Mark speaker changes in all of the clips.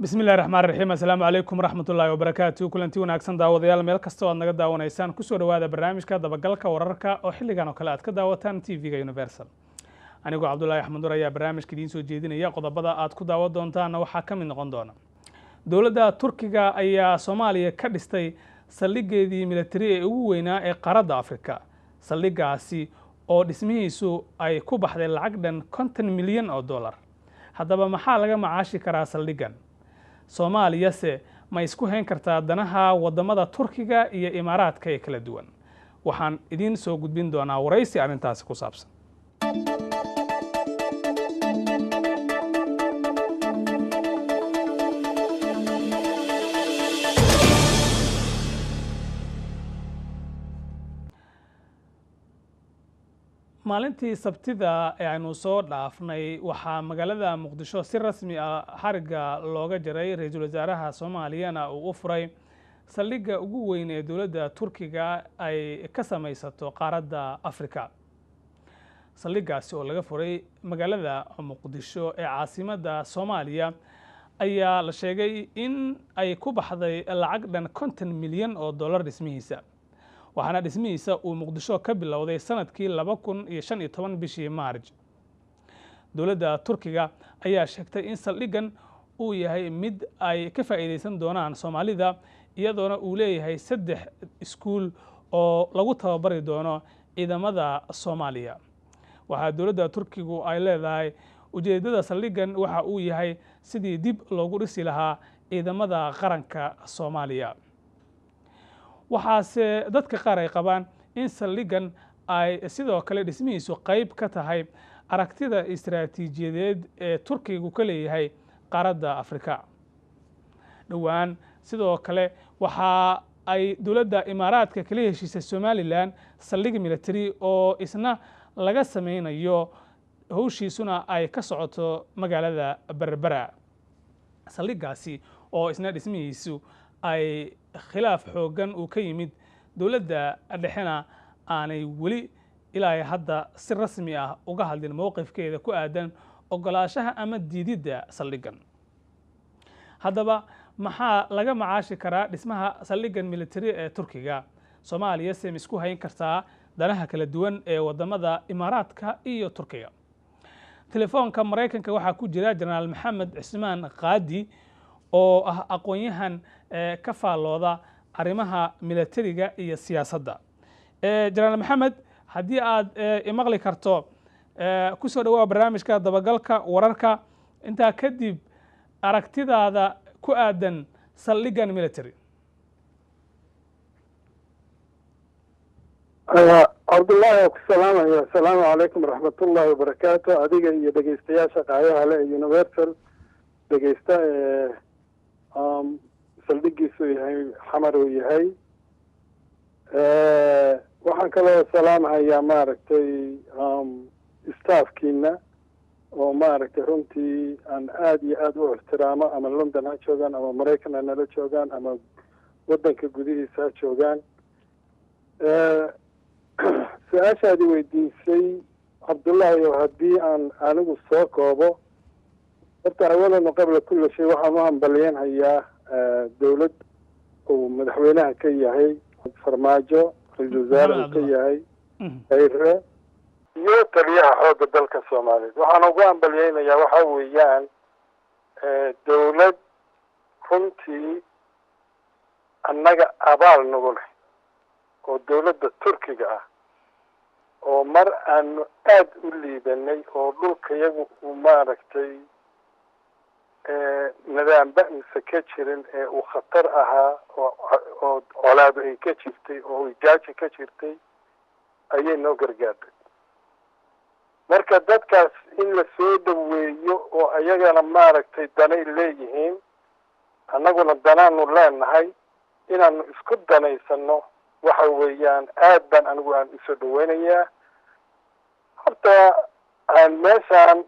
Speaker 1: بسم الله الرحمن الرحيم السلام عليكم ورحمة الله وبركاته كلنتي وناكسن داوديال meel kasta oo naga daawanaysaan ku soo dhawaada barnaamijka dabagalka wararka oo xilligan oo kale aad ka daawataan TV-ga Universal anigu Cabdullaahi Axmed Nur ayaa barnaamijka idin soo jeedinaya qodobada aad ku daawan doontaan waxa ka mid noqon doona dawladda Turkiga ayaa Soomaaliya ka dhistay saldhigeedii military ee ugu weynaa ee qaaradda Afrika saldhigaasi oo dhismihiisu ay ku baxday lacag dhan 50 milyan oo dollar haddaba maxaa laga macaashi karaa saldhigan Soomaaliya se ma isku hayn kartaa danaha wadamada Turkiga iyo Imaaraadka ee kala duwan waxaan idin soo gudbin doonaa waraysi arrintaas ku saabsan maalintii sabtida ee aynu soo dhaafnay waxaa magaalada Muqdisho si rasmi ah xariga looga jaray ra'iisul wasaaraha Soomaaliya uu u furay saldhigga ugu weyn ee dawladda Turkiga ay ka samaysato qaaradda Afrika saldhiggaasi oo laga furay magaalada Muqdisho ee caasimadda Soomaaliya ayaa la sheegay in ay ku baxday lacag dhan 50 milyan oo dollar dhismihiisa waxaana dhismihiisa uu Muqdisho ka bilowday sanadkii 2015 bishii Maarch dawladda Turkiga ayaa sheegtay in saldhigan uu yahay mid ay ka faa'iideysan doonaan Soomaalida iyadoona uu leeyahay 3 iskuul oo lagu tababari doono ciidamada Soomaaliya waxa dawladda Turkigu ay leedahay ujeedada saldhigan waxa uu yahay sidii dib loogu dhisi lahaa ciidamada qaranka Soomaaliya waxaase dadka qaar ay qabaan in saldhigan ay sidoo kale dhismihiisu qayb ka tahay aragtida istiraatiijiyadeed ee Turkigu ka leeyahay qaaradda Afrika dhawaan sidoo kale waxa ay dawladda Imaaraadka kala heshiisay Somaliland saldhig military oo isna laga sameynayo hawshiisuna ay ka socoto magaalada Berbera saldhigaasi oo isna dhismihiisu ay khilaaf xoogan uu ka yimid dawladda dhexena aanay weli ilaa hadda si rasmi ah uga hadlin mowqifkeeda ku aadan ogolaashaha ama diididda saldhigan haddaba maxaa laga macaashi karaa dhismaha saldhigan military ee Turkiga Soomaaliya se isku hayn kartaa danaha kala duwan ee wadamada Imaaraadka iyo Turkiga telefoonka Mareykanka waxaa ku jira Generaal Maxamed Cismaan Qaadi oo ah aqoonyahan ka faalooda arrimaha militariga iyo siyaasadda Generaal Maxamed haddii aad imaqli karto ku soo dhawaad barnaamijka dabagalka wararka inta kadib aragtidaada ku aadan saldhigan military
Speaker 2: Cabdullaahi assalaamu calaykum waraxmatullaahi wabarakaatu adiga iyo dhegeystayaasha qaayaha leh ee Universal dhegeysta saldhigiisu yahay xamar uu yahay waxaan kaloo salaamahayaa maaragtay staafkiina oo maaragtay runtii aan aad iyo aad u ixtiraamo ama London ha joogaan ama Mareykan ha nala joogaan ama waddanka gudihiisa ha joogaan su-aashaadi weydiisay Cabdullaahi oo haddii aan anigu soo koobo horta awalan qabla kulli shay waxaan u hambalyeynhayaa dawlad uu madaxweynaha ka yahay farmaajo ra'iisul wasaaraha ka yahay hayre iyo taliyaha xoogga dalka Soomaaliyeed waxaan ugu hambalyeynayaa waxa weeyaan dawlad runtii annaga abaal nagu leh oo dawladda Turkiga ah oo mar aan aad u liidanay oo dhulkayagu uu maaragtay nidaamba insa ka jirin ee uu khatar ahaa oo colaad ay ka jirtay oo gaajo ka jirtay ayay noo gargaartay marka dadkaas in la soo dhaweeyo oo ayagana maaragtay danay leeyihiin annaguna danaanu leenahay inaanu isku danaysano waxa weeyaan aad baan anigu aan isoo dhaweynayaa horta aan meeshaan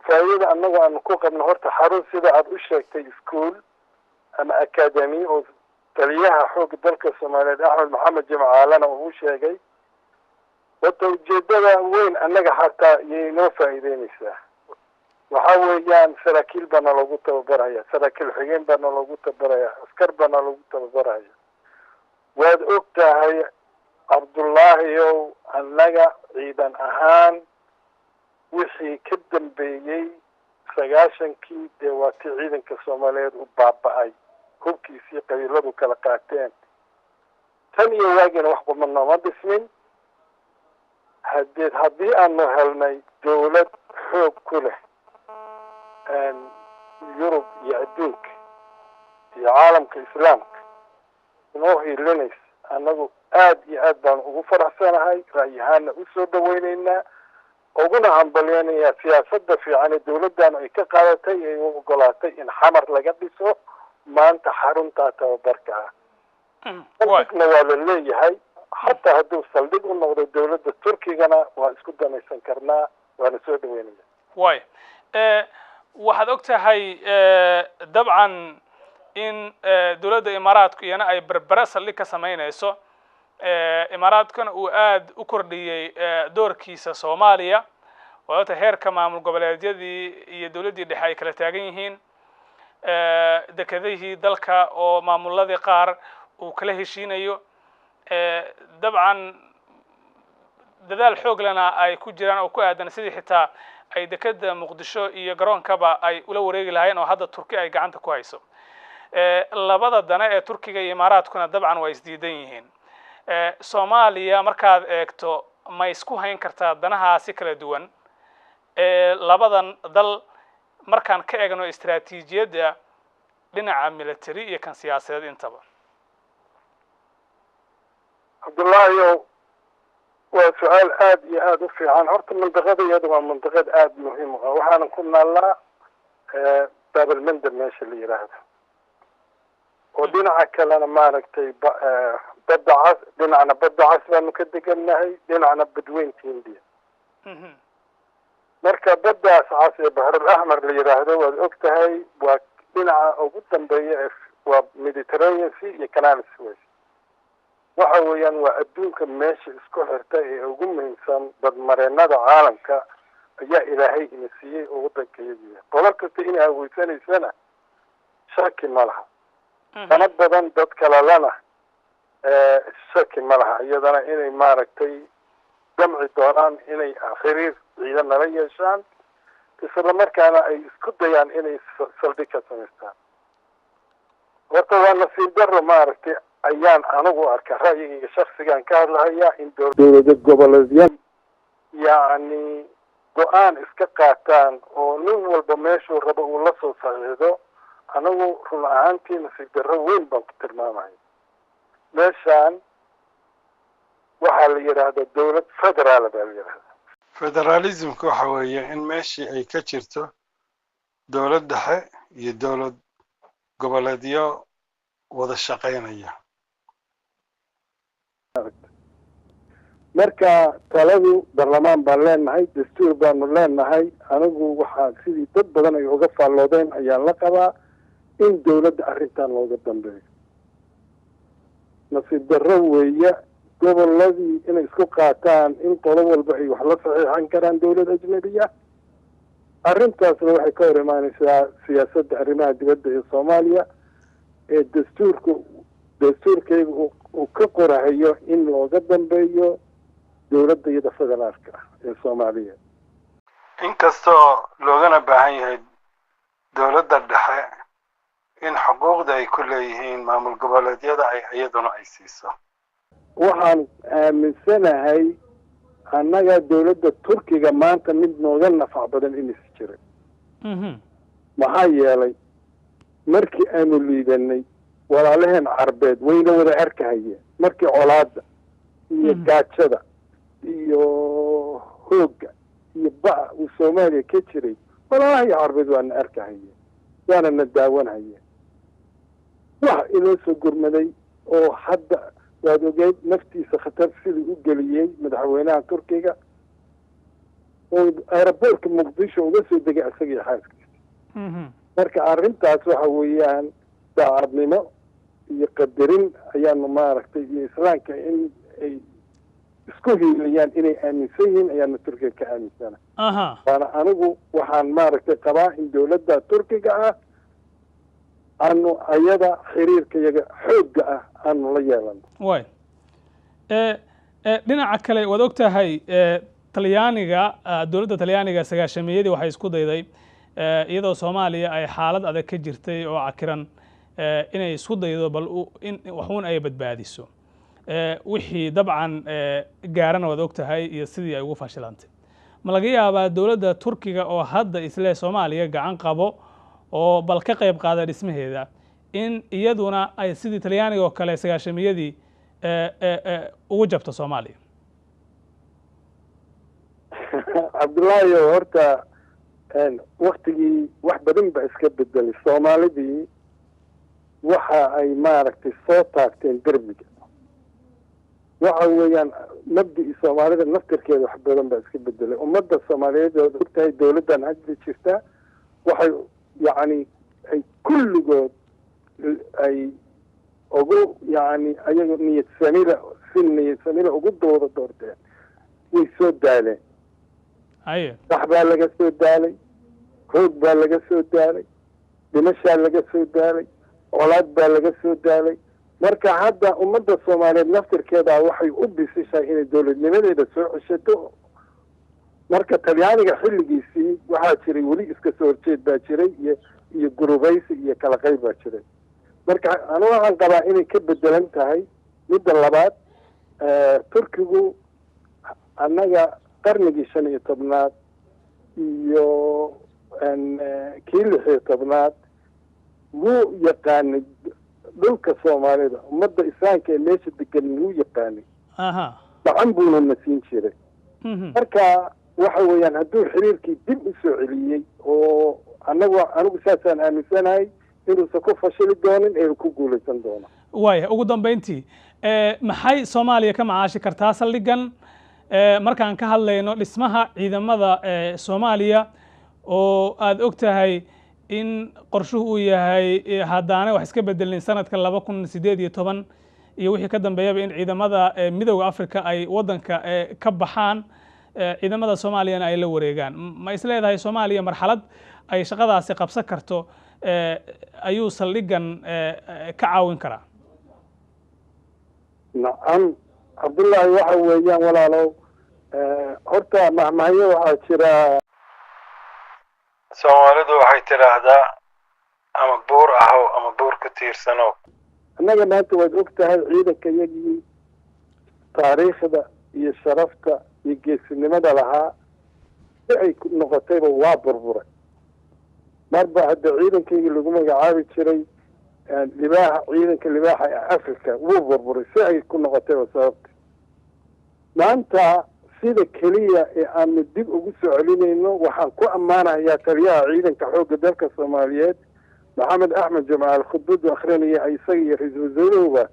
Speaker 2: faa'iido annagu aan ku qabno horta xarun sida aad u sheegtay iskuul ama academy oo taliyaha xoogga dalka Soomaaliyeed Axmed Maxamed Jimcaalana uu sheegay wada ujeedada weyn annaga xataa inoo faa'iideynaysaa waxa weeyaan saraakiil baana lagu tababaraya, saraakiil xigeen baana lagu tababaraya, askar baana lagu tababaraya. waad og tahay cabdullaahiyow annaga ciidan ahaan wixii ka dambeeyey 90kii dee waa tii ciidanka Soomaaliyeed u baaba'ay, hubkiisii qabiiladu kala qaateen. tan iyo waagina wax kuma nooma dhismin. haddii aanu helnay dowlad xoog ku leh yurub iyo adduunka iyo caalamka islaamka inoo hiilinaysa, annagu aad iyo aad baan ugu faraxsanahay, ra'yahaana u soo dhawaynaynaa, uguna hambalyanayaa siyaasadda fiican ee dowladdan ay ka qaadatay ee u ogolaatay in xamar laga dhiso maanta xaruntaa tababarka ah. saldhigna waa la leeyahay, xataa hadduu saldhig u noqdo dowladda Turkigana waa isku damaysan karnaa, waana soo dhaweynaya.
Speaker 1: way waxaad og tahay dabcan in dowladda Imaaraadku iyana ay berbera saldhig ka samaynayso, Imaaraadkuna uu aad u kordhiyey doorkiisa Soomaaliya, waata heerka maamul goboleedyadii iyo dowladdii dhexe ay kala taagan yihiin, dekedihii dalka oo maamuladii qaar uu kala heshiinayo, dabcan dadaal xoog lana ay ku jiraan oo ku aadan sidii xitaa ay dekeda Muqdisho iyo garoonkaba ay ula wareegi lahaayeen oo hadda Turki ay gacanta ku hayso. labada dana ee Turkiga iyo Imaaraadkuna dabcan way isdiidan yihiin. Soomaaliya markaad eegto ma isku hayn kartaa danahaasi kala duwan labadan dal markaan ka eegno istiraatiijiyadda dhinaca military iyo kan siyaasadeed intaba?
Speaker 2: Cabdullaahi, waa su'aal aad iyo aad u fiican. horta mantiqadayadu waa mantiqad aad muhiim ah. waxaan ku naalnaa Bab al-Mandab meesha la yiraahdo, oo dhinaca kalena maaragtay badda cas, dhinacna badda cas baanu ka degannahay, dhinacna badweynta Hindiya. marka baddaas cas ee Bahrul Ahmar la yiraahdo waad og tahay waa dhinaca ugu dambeeya waa Mediterranean Sea iyo Canal Suez. waxa weeyaan waa adduunka meesha isku xirta ee ugu muhiimsan badmareennada caalamka ayaa ilaahay ina siiyey oo waddankeediya. qolo kasta inay haweysanaysana shaki ma laha, dana badan dad kalalana shaki ma laha iyadana inay maaragtay damci doonaan inay xiriir ciidan nala yeeshaan, isla markaana ay isku dayaan inay saldhig ka samaystaan. horta waa nasiib darro maaragtay ayaan anigu arka ra'yigayga shakhsigan ka hadlahayaa in dowlad goboleedyada yacni go-aan iska qaataan oo nin walba meeshuu rabo uu la soo saxiixdo. anigu run ahaantii nasiib darro weyn baan ku tilmaamaya. meeshaan waxaa la yidhaahdaa dowlad federaal baa la yidhaahdaa.
Speaker 3: federalismka waxa weeye in meeshii ay ka jirto dowlad dhexe iyo dowlad goboleedyo wada shaqaynaya.
Speaker 2: marka taladu barlamaan baan leenahay, dastuur baanu leenahay. anigu waxaa sidii dad badan ay uga faalloodeen ayaan la qabaa in dowladda arrintan looga dambeeyo. nasiib darro weeye goboladii inay isku qaataan in qolo walba ay wax la saxiixan karaan dowlad ajnabi ah. arrintaasna waxay ka hor imaanaysaa siyaasadda arrimaha dibadda ee Soomaaliya ee dastuurkayga uu ka qorahayo in looga dambeeyo dowladda iyada federaalka ah ee Soomaaliya.
Speaker 3: inkastoo loogana baahan yahay dowladda dhexe in xuquuqda ay ku leeyihiin maamul goboleedyada ay iyaduna ay siiso.
Speaker 2: waxaan aaminsanahay annaga dowladda Turkiga maanta mid nooga nafac badan inaysan jirin. maxaa yeelay markii aanu liidanay walaalaheen carbeed wayna wada arkahayeen. markii colaadda iyo gaajada iyo hoogga iyo ba'a uu Soomaaliya ka jiray walaalahii carbeed waana arkahayeen, waana na daawanhayeen. wax inoo soo gurmaday oo hadda waad ogeyd naftiisa khatar sidii u geliyey madaxweynaha Turkiga oo aeroboortka Muqdisho uga soo degay asagii xaaskiisa. marka arrintaas waxa weeyaan daacadnimo iyo qadarin ayaanu maaragtay iyo islaamka in ay isku hiilayaan inay aaminsan yihiin ayaana turkiga ka aaminsana waana anigu waxaan maaragtay qabaa in dowladda turkiga ah aanu ayada xiriirkayaga xoogga ah aanu la yeelano
Speaker 1: way dhinaca kale waad og tahay talyaaniga dowladda talyaaniga sagaashamiyadii waxay isku dayday iyadoo soomaaliya ay xaalad adag ka jirtay oo cakiran inay isku daydo bal in waxuun ay badbaadiso wixii dabcan gaarana waad og tahay iyo sidii ay ugu fashilantay ma laga yaabaa dowladda turkiga oo hadda isle soomaaliya gacan qabo oo bal ka qayb qaada dhismaheeda in iyaduna ay sidii talyaaniga oo kale sagaashamiyadii ugu jabto soomaaliya
Speaker 2: cabdullaahi horta waktigii wax badan ba iska bedelay soomaalidii waxa ay maaragtay soo taagteen derbiga waxa weeyaan mabdii soomaalida naftirkeeda wax badan baa iska bedelay ummadda soomaaliyeed oo ogtahay dowladdan hadda jirta waxay yacni ay kulligood ay ugu yacni ayaga niyad samila si niyad samila ugu dooda doorteen way soo daaleen wax baa laga soo daalay hoog baa laga soo daalay dhimashaa laga soo daalay colaad baa laga soo daalay marka hadda ummadda soomaaliyeed naftirkeeda waxay u bisishay inay dowladnimadeeda soo ceshato marka talyaaniga xilligiisii waxaa jiray weli iska soo horjeed baa jiray iyo gurubaysi iyo kala qayb baa jiray marka anu waxaan qabaa inay ka bedelan tahay midda labaad turkigu annaga qarnigii 15 iyo kii 16 wuu yaqaanay dhulka soomaalida ummadda islaamka ee meesha degan wuu yaqaanay gacan buuna na siin jiray marka waxa weeyaan hadduu xiriirkii dib u soo celiyey oo anigu saasaan aaminsanahay inuusan ku fashili doonin ee ku guulaysan doono
Speaker 1: waaya ugu dambeyntii maxay soomaaliya ka macaashi kartaa saldhigan markaan ka hadlayno dhismaha ciidamada soomaaliya oo aad og tahay in qorshuhu uu yahay haddaanay wax iska bedelin sanadka 2018 iyo wixii ka dambeeyaba in ciidamada midowga Afrika ay wadanka ka baxaan ciidamada Soomaaliyana ay la wareegaan ma isleedahay Soomaaliya marxalad ay shaqadaasi qabsan karto ayuu saldhigan ka caawin karaa
Speaker 2: nacam cabdullaahi waxa weeyaan walaalow horta mahmahyo waxaa jira
Speaker 3: soomaalidu waxay tidhaahdaa ama buur ahow ama buur ku tiirsanow
Speaker 2: annaga maanta waad og tahay ciidanka yagii taariikhda iyo sharafta iyo geesinimada lahaa si ay noqotayba waa burburay marba hadda ciidankaygii lagu magacaabi jiray libaaxa ciidanka libaaxa ee africa wuu burburay si ay ku noqotayba sababta maanta sida keliya ee aanu dib ugu soo celinayno waxaan ku ammaanayaa taliyaha ciidanka xoogga dalka soomaaliyeed maxamed axmed jamaal khudbadu akhrinaya isaga iyo ra-iisul wasaaruhuba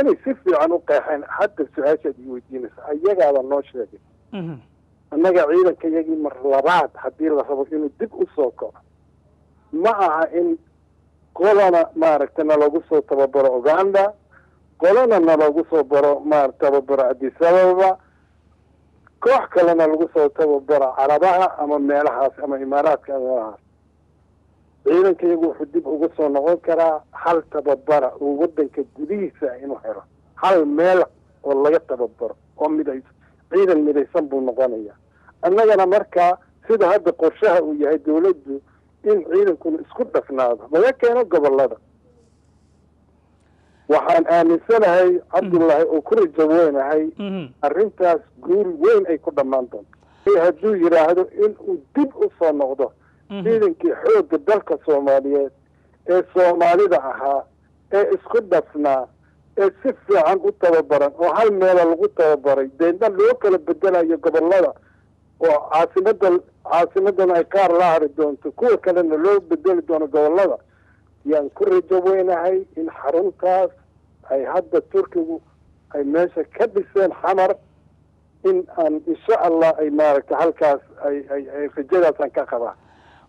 Speaker 2: inay si fiican u qeexeen hadda su-aashaad ii weydiinaysa ayagaaba noo sheegay annaga ciidanka iyagii mar labaad haddii la rabo inuu dib u soo kaco ma aha in qolana maaragtay nalagu soo tababaro uganda qolana nalagu soo tababaro addis ababa koox kalena lagu soo tababaro carabaha ama meelahaas ama imaaraadka ama meelahaas ciidanka iyagu wuxuu dib ugu soo noqon karaa hal tababara oo wadanka gudihiisa inuu helo hal meel oo laga tababaro oo midaysan ciidan midaysan buu noqonaya annagana markaa sida hadda qorshaha uu yahay dowladdu in ciidankuna isku dhafnaado laga keeno gobolada waxaan aaminsanahay cabdullaahi oo ku rajo weynahay arrintaas guul weyn ay ku dhammaan doonto hadduu yidhaahdo inuu dib u soo noqdo ciidankii xoogga dalka soomaaliyeed ee soomaalida ahaa ee isku dhafnaa ee si fiican u tababaran oo hal meela lagu tababaray deedna loo kala bedelayo gobolada oo caasimadan ay qaar la hari doonto kuwa kalena loo bedeli doono gobolada yaan ku rajo weynahay in xaruntaas ay hadda turkigu ay meesha ka dhiseen xamar in aan insha allah ay maaragtay halkaas ay rajadaasaan ka qabaa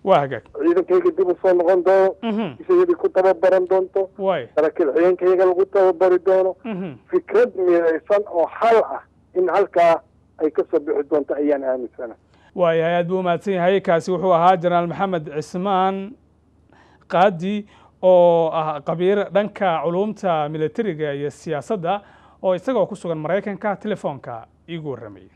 Speaker 1: waa hagaag
Speaker 2: ciidankayga dib u soo noqon doono isayadii ku tababaran doonto saraakiil ciidankayaga lagu tababari doono fikrad midaysan oo xal ah in halkaa ay ka soo bixi doonto ayaan aaminsana.
Speaker 1: waayahay aad buu umahadsan yahay. kaasi wuxuu ahaa jenaraal maxamed cismaan qaadi oo ah qabiir dhanka culumta militariga iyo siyaasadda oo isagoo ku sugan Mareykanka telefoonka iigu warramay.